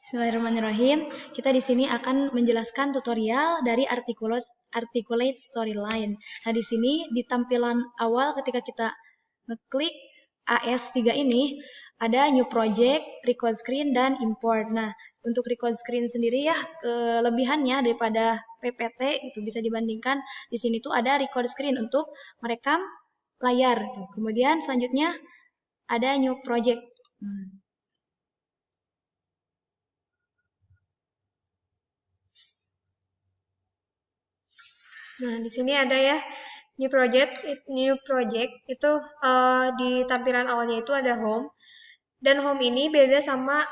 Bismillahirrahmanirrahim. Kita di sini akan menjelaskan tutorial dari Articulate Storyline. Nah, di sini di tampilan awal ketika kita ngeklik AS3 ini ada New Project, Record Screen, dan Import. Nah, untuk Record Screen sendiri ya kelebihannya daripada PPT itu bisa dibandingkan di sini tuh ada Record Screen untuk merekam layar. Kemudian selanjutnya ada New Project. Nah, di sini ada ya new project itu di tampilan awalnya itu ada home, dan home ini beda sama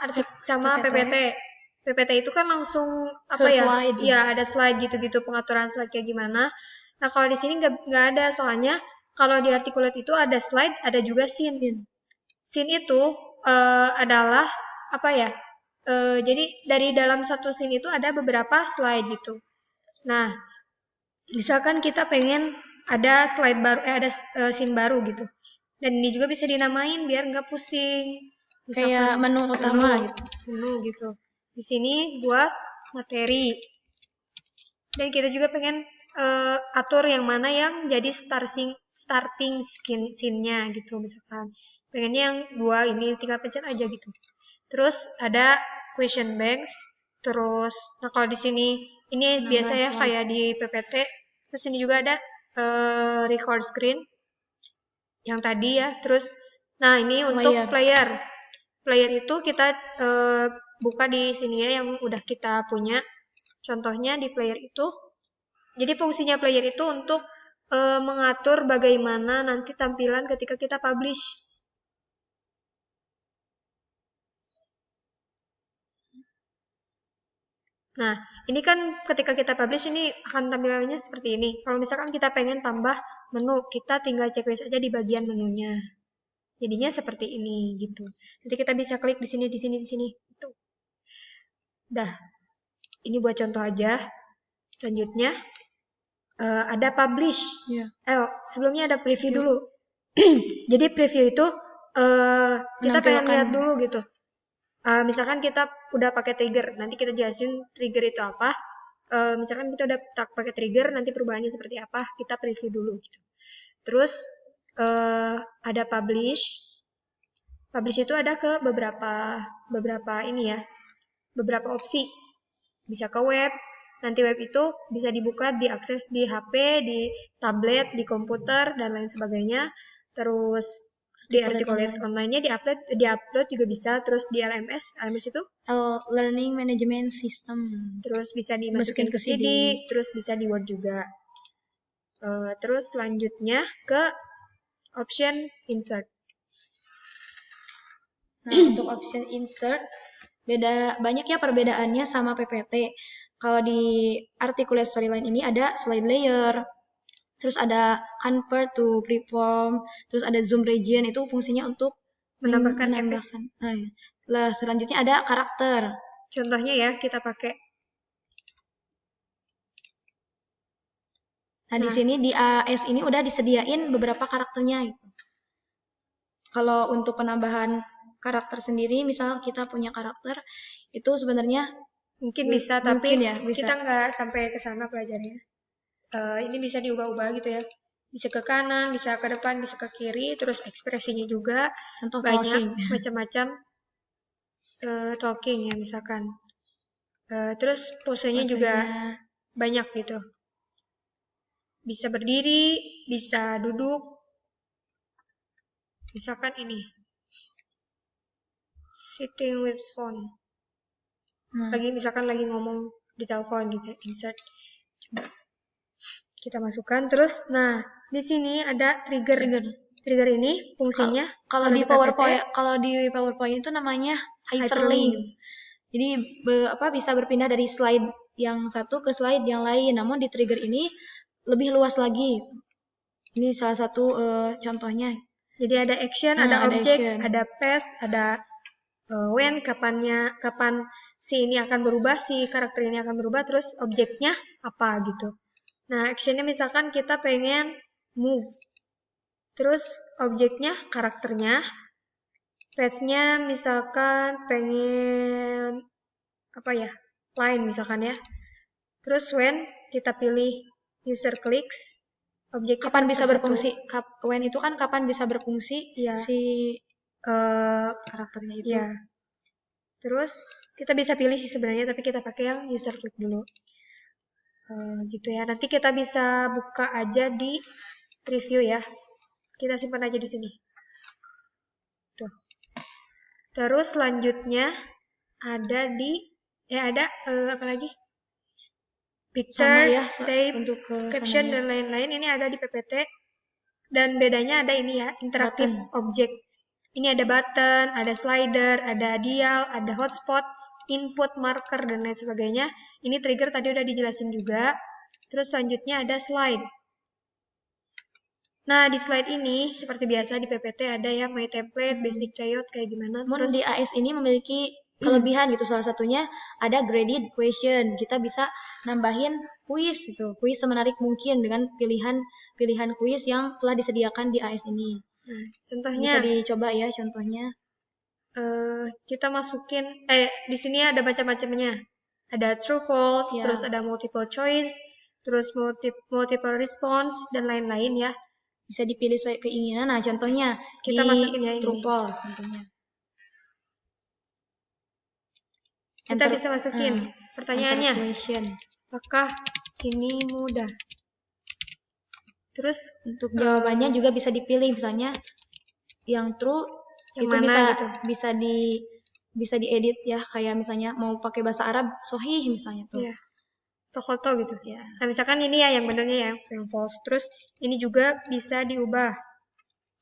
PPT. PPT itu kan langsung Slide. Ya ada slide gitu-gitu, pengaturan slide kayak gimana. Nah, kalau di sini nggak ada, soalnya kalau di Articulate itu ada slide, ada juga scene. Scene itu adalah jadi dari dalam satu scene itu ada beberapa slide gitu. Nah, misalkan kita pengen ada slide baru, ada scene baru gitu. Dan ini juga bisa dinamain biar nggak pusing. Misalkan kayak menu utama gitu. Menu gitu. Di sini buat materi. Dan kita juga pengen atur yang mana yang jadi starting scene-nya gitu misalkan. Pengennya yang dua ini tinggal pencet aja gitu. Terus ada question banks. Terus, nah kalau di sini ini biasa ya kayak di PPT. Terus ini juga ada record screen yang tadi ya. Terus, nah ini untuk player. Player itu kita buka di sini ya yang udah kita punya. Contohnya di player itu. Jadi fungsinya player itu untuk mengatur bagaimana nanti tampilan ketika kita publish. Nah, ini kan ketika kita publish ini akan tampilannya seperti ini. Kalau misalkan kita pengen tambah menu, kita tinggal checklist aja di bagian menunya. Jadinya seperti ini gitu. Nanti kita bisa klik di sini, di sini, di sini. Itu. Dah. Ini buat contoh aja. Selanjutnya ada publish. Sebelumnya ada preview dulu. Jadi preview itu kita pengen lihat dulu gitu. Misalkan kita udah pakai trigger, nanti kita jelasin trigger itu apa. Misalkan kita udah pakai trigger, nanti perubahannya seperti apa, kita preview dulu gitu. Terus ada publish. Publish itu ada ke beberapa ini ya, beberapa opsi. Bisa ke web. Nanti web itu bisa dibuka, diakses di HP, di tablet, di komputer, dan lain sebagainya. Terus di Articulate online-nya diupload juga bisa. Terus di LMS itu Learning Management System. Terus bisa dimasukin ke CD, terus bisa di Word juga. Terus selanjutnya ke option insert. Nah, untuk option insert banyak ya perbedaannya sama PPT. Kalau di Articulate Storyline ini ada slide layer, terus ada convert to freeform, terus ada zoom region, itu fungsinya untuk menambahkan efek. Lah, selanjutnya ada karakter. Contohnya ya, kita pakai. Nah, di sini di AS ini udah disediain beberapa karakternya gitu. Kalau untuk penambahan karakter sendiri, misal kita punya karakter, itu sebenarnya mungkin bisa, tapi kita nggak sampai ke sana belajarnya. Ini bisa diubah-ubah gitu ya. Bisa ke kanan, bisa ke depan, bisa ke kiri, terus ekspresinya juga contoh banyak, macam-macam talking ya misalkan. Terus posenya juga banyak gitu. Bisa berdiri, bisa duduk. Misalkan ini. Sitting with phone. Misalkan lagi ngomong di telepon gitu, insert. Coba kita masukkan terus. Nah, di sini ada trigger. Trigger ini fungsinya kalau di PowerPoint itu namanya hyperlink. Jadi bisa berpindah dari slide yang satu ke slide yang lain. Namun di trigger ini lebih luas lagi. Ini salah satu contohnya. Jadi ada action, ada object, ada path, ada when, kapan si ini akan berubah, si karakter ini akan berubah, terus objeknya apa gitu. Nah, actionnya misalkan kita pengen move. Terus objeknya, karakternya. Path-nya misalkan pengen line misalkan ya. Terus when kita pilih user clicks, objektif Kapan bisa satu. berfungsi? When itu kan kapan bisa berfungsi Iya. si karakternya itu. Ya. Terus kita bisa pilih sih sebenarnya, tapi kita pakai yang user click dulu. Gitu ya. Nanti kita bisa buka aja di preview ya. Kita simpan aja di sini. Tuh. Terus selanjutnya ada apa lagi? Pictures, ya, shape, untuk caption dan lain-lain. Ini ada di PPT. Dan bedanya ada ini ya, interactive object. Ini ada button, ada slider, ada dial, ada hotspot, input, marker, dan lain sebagainya. Ini trigger tadi udah dijelasin juga. Terus selanjutnya ada slide. Nah, di slide ini seperti biasa di PPT ada ya my template, basic layout kayak gimana. Terus di AS ini memiliki kelebihan gitu, salah satunya ada graded question. Kita bisa nambahin kuis itu, kuis semenarik mungkin dengan pilihan kuis yang telah disediakan di AS ini. Nah, contohnya bisa dicoba ya contohnya. Kita masukin di sini ada macam-macamnya. Ada true false, Ya. terus ada multiple choice, terus multiple response dan lain-lain ya. Bisa dipilih sesuai keinginan. Nah, contohnya kita masukin ya true ini. false contohnya. Kita bisa masukin pertanyaannya. Apakah ini mudah? Terus untuk jawabannya juga bisa dipilih, misalnya yang true yang itu mana, bisa diedit ya, kayak misalnya mau pakai bahasa Arab sahih misalnya tuh. Iya. Foto gitu. Ya. Nah, misalkan ini ya yang benernya ya, yang false. Terus ini juga bisa diubah.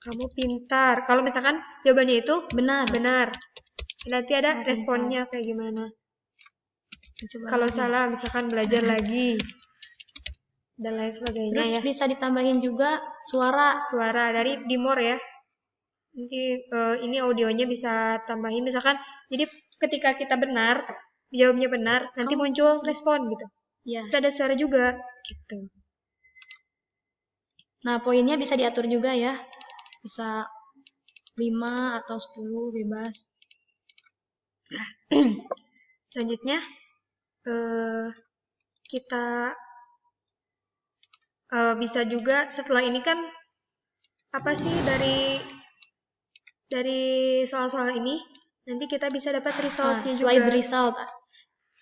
Kamu pintar. Kalau misalkan jawabannya itu benar. Nanti ada responnya kayak gimana. Kalau salah misalkan belajar lagi. Dan lain sebagainya. Terus ya. bisa ditambahin juga suara dari Dimor ya. Nanti ini audionya bisa tambahin misalkan. Jadi ketika kita benar, jawabnya benar, nanti muncul respon gitu. Ya. Terus ada suara juga gitu. Nah, poinnya bisa diatur juga ya. Bisa 5 atau 10 bebas. Selanjutnya kita bisa juga setelah ini kan apa sih dari soal-soal ini nanti kita bisa dapat resultnya juga. Slide result.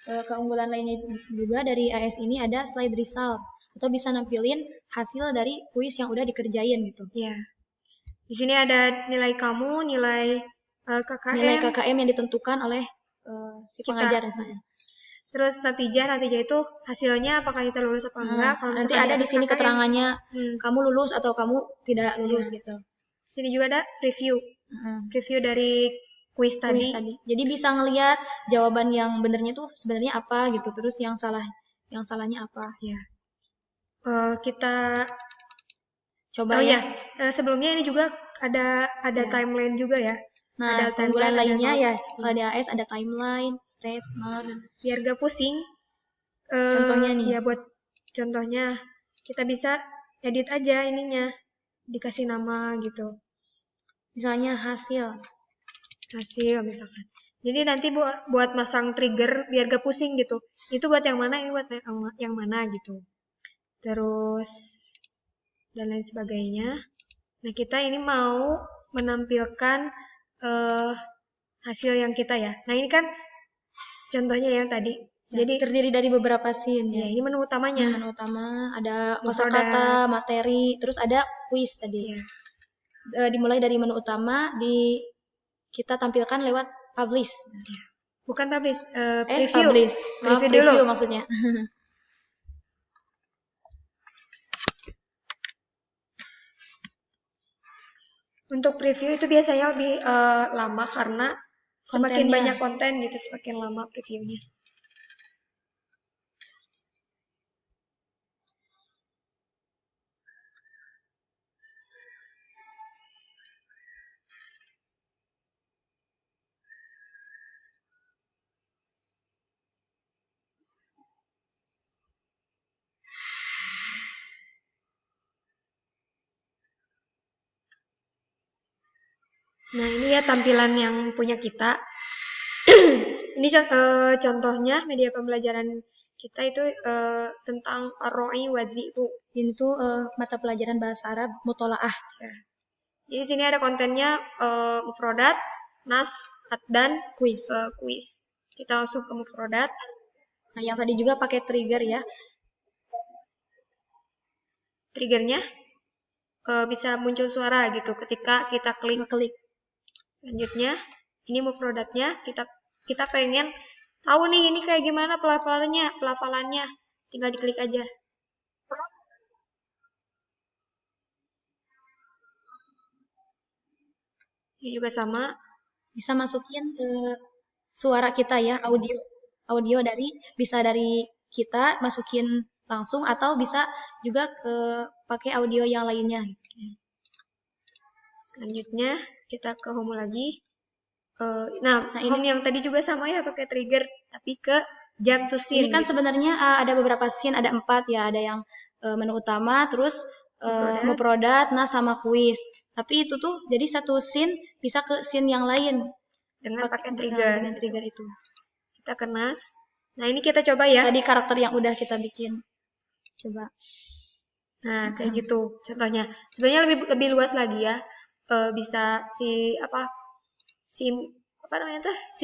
Keunggulan lainnya juga dari AS ini ada slide result, atau bisa nampilin hasil dari kuis yang udah dikerjain gitu. Ya. Di sini ada nilai kamu, nilai KKM. Nilai KKM yang ditentukan oleh si pengajar misalnya. Terus natijah itu hasilnya apakah kita lulus apa enggak. Kalau nanti ada di sini KKM, keterangannya kamu lulus atau kamu tidak lulus gitu. Di sini juga ada review. Review dari kuis tadi. Jadi bisa ngelihat jawaban yang benernya tuh sebenarnya apa gitu, terus yang salahnya apa. Ya. Kita coba ya. Sebelumnya ini juga ada timeline juga ya. Nah, ada keunggulan lainnya ya, kalau di AS ada timeline, stage, notes. Biar gak pusing. Contohnya nih. Ya buat contohnya kita bisa edit aja ininya, dikasih nama gitu. Misalnya hasil misalkan. Jadi nanti buat masang trigger biar gak pusing gitu. Itu buat yang mana, ini buat yang mana gitu. Terus dan lain sebagainya. Nah, kita ini mau menampilkan hasil yang kita ya. Nah, ini kan contohnya yang tadi. Ya, jadi terdiri dari beberapa scene ya. Ini menu utamanya. Menu utama ada kosakata, materi, terus ada kuis tadi. Ya. Dimulai dari menu utama, kita tampilkan lewat publish. Ya. Bukan publish, preview. Preview dulu maksudnya. Untuk preview itu biasanya lebih lama karena semakin banyak konten gitu, semakin lama previewnya. Nah, ini ya tampilan yang punya kita. Ini contohnya media pembelajaran kita itu tentang Ar-Ra'i wa Dhi'bu. Ini tuh mata pelajaran bahasa Arab mutolaah. Ya. Jadi sini ada kontennya mufrodat, nas, dan Kuis. kuis. Kita langsung ke mufrodat. Nah, yang tadi juga pakai trigger ya. Triggernya bisa muncul suara gitu ketika kita klik. Selanjutnya, ini mufrodatnya kita pengen tahu nih ini kayak gimana pelafalannya. Tinggal diklik aja. Ini juga sama. Bisa masukin suara kita ya, audio bisa dari kita masukin langsung atau bisa juga pakai audio yang lainnya. Selanjutnya kita ke home lagi. Nah home yang tadi juga sama ya pakai trigger, tapi ke jump to scene. Ini kan gitu. Sebenarnya ada beberapa scene, ada 4 ya, ada yang menu utama, terus mufrodat, nah sama kuis. Tapi itu tuh jadi satu scene bisa ke scene yang lain dengan pakai trigger. Dengan trigger itu. Kita ke nas. Nah ini kita coba ya. Tadi karakter yang udah kita bikin. Coba. Nah kayak gitu contohnya. Sebenarnya lebih luas lagi ya. Bisa si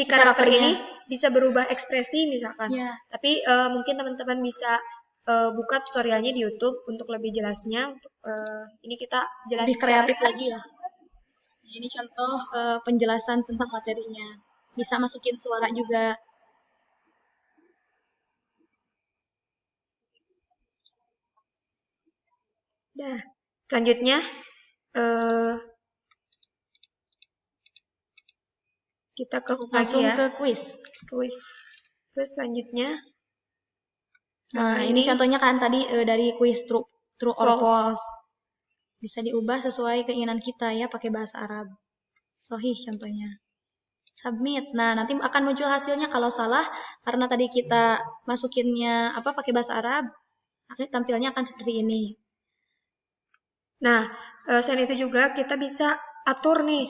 karakter ini bisa berubah ekspresi misalkan. Yeah. Tapi mungkin teman-teman bisa buka tutorialnya di YouTube untuk lebih jelasnya. Untuk ini kita jelasin lebih kreatif lagi ya. Ini contoh penjelasan tentang materinya. Bisa masukin suara juga. Nah, selanjutnya kita langsung ke kuis. Terus selanjutnya, nah ini contohnya kan tadi dari kuis true or false. Bisa diubah sesuai keinginan kita ya pakai bahasa Arab. Sahih contohnya. Submit. Nah nanti akan muncul hasilnya kalau salah karena tadi kita masukinnya pakai bahasa Arab, tampilnya akan seperti ini. Nah selain itu juga kita bisa atur nih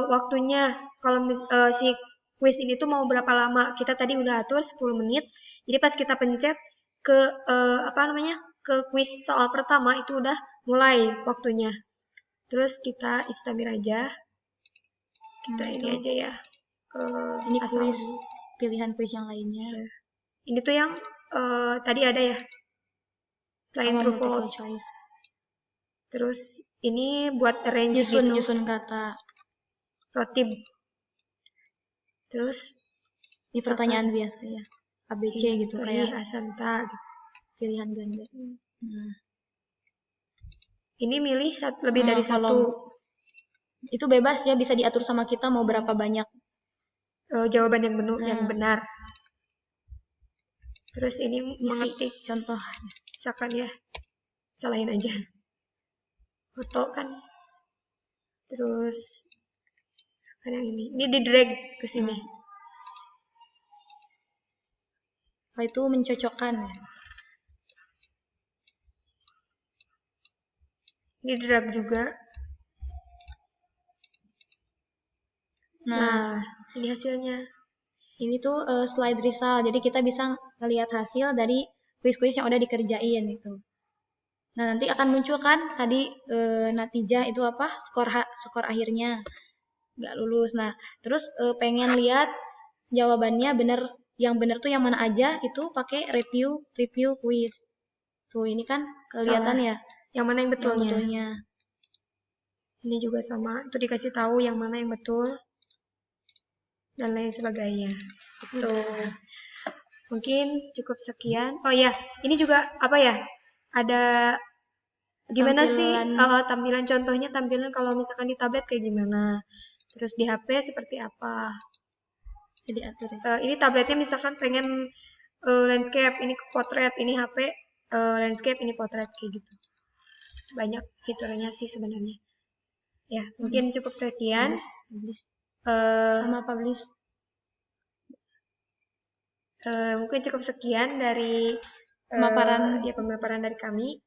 waktunya. Kalau si kuis ini tuh mau berapa lama? Kita tadi udah atur 10 menit. Jadi pas kita pencet ke ke kuis soal pertama itu udah mulai waktunya. Terus kita istamir aja. Kita ini aja ya. Ini kuis pilihan kuis yang lainnya. Ya. Ini tuh yang tadi ada ya. Selain true false. Terus ini buat arrange nyusun kata. Rotib. Terus ini pertanyaan biasa ya. ABC gitu kayak asanta gitu. Pilihan ganda. Nah. Ini milih lebih dari satu. Itu bebas ya, bisa diatur sama kita mau berapa banyak jawaban yang benar. Terus ini mengetik contoh. Misalkan ya, salahin aja. Foto kan. Terus yang ini di drag ke sini. Itu mencocokkan ya. Ini drag juga. Nah, ini hasilnya. Ini tuh slide result. Jadi kita bisa ngelihat hasil dari kuis-kuis yang udah dikerjain itu. Nah, nanti akan muncul kan tadi natijah itu skor akhirnya. Nggak lulus. Nah, terus pengen lihat jawabannya yang benar tuh yang mana aja, itu pakai review kuis. Tuh, ini kan kelihatan ya. Yang mana yang betulnya. betulnya. Ini juga sama, itu dikasih tahu yang mana yang betul dan lain sebagainya. Gitu. Mungkin cukup sekian. Oh ya, ini juga ada gimana sih tampilan contohnya, tampilan kalau misalkan di tablet kayak gimana, terus di HP seperti apa, bisa diatur ya. Ini tabletnya misalkan pengen landscape, ini potret, ini HP landscape, ini potret kayak gitu. Banyak fiturnya sih sebenarnya. Ya, mungkin cukup sekian. Sama publish. Mungkin cukup sekian dari pemaparan dari kami.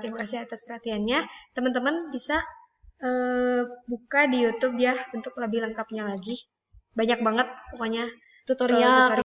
Terima kasih atas perhatiannya. Teman-teman bisa buka di YouTube ya untuk lebih lengkapnya lagi. banyak banget pokoknya tutorial